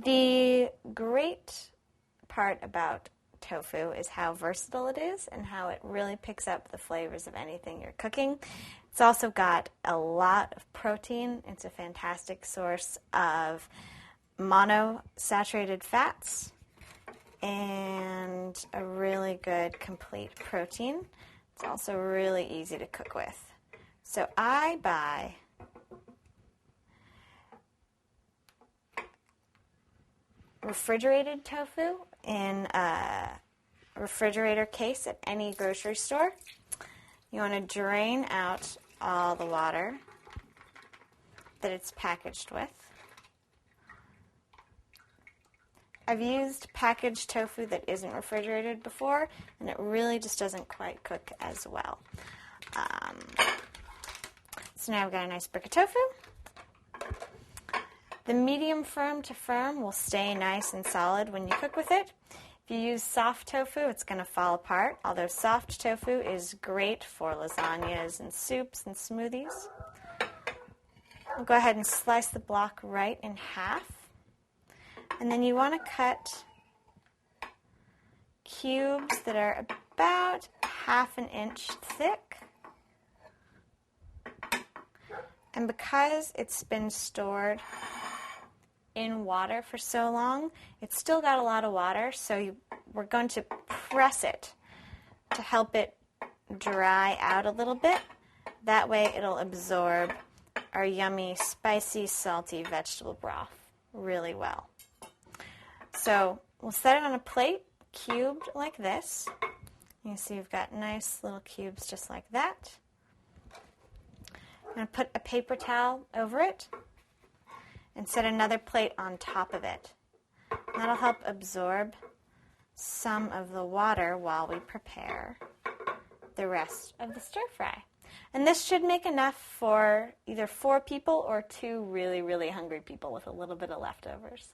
The great part about tofu is how versatile it is and how it really picks up the flavors of anything you're cooking. It's also got a lot of protein. It's a fantastic source of monosaturated fats and a really good complete protein. It's also really easy to cook with. So I buy refrigerated tofu in a refrigerator case at any grocery store. You want to drain out all the water that it's packaged with. I've used packaged tofu that isn't refrigerated before, and it really just doesn't quite cook as well. So now I've got a nice brick of tofu. The medium firm to firm will stay nice and solid when you cook with it. If you use soft tofu, it's going to fall apart, although soft tofu is great for lasagnas and soups and smoothies. I'll go ahead and slice the block right in half. And then you want to cut cubes that are about ½ an inch thick. And because it's been stored in water for so long, it's still got a lot of water, so we're going to press it to help it dry out a little bit. That way it'll absorb our yummy, spicy, salty vegetable broth really well. So we'll set it on a plate, cubed like this. You can see we've got nice little cubes just like that. I'm going to put a paper towel over it and set another plate on top of it. That'll help absorb some of the water while we prepare the rest of the stir fry. And this should make enough for either 4 people or 2 really, really hungry people with a little bit of leftovers.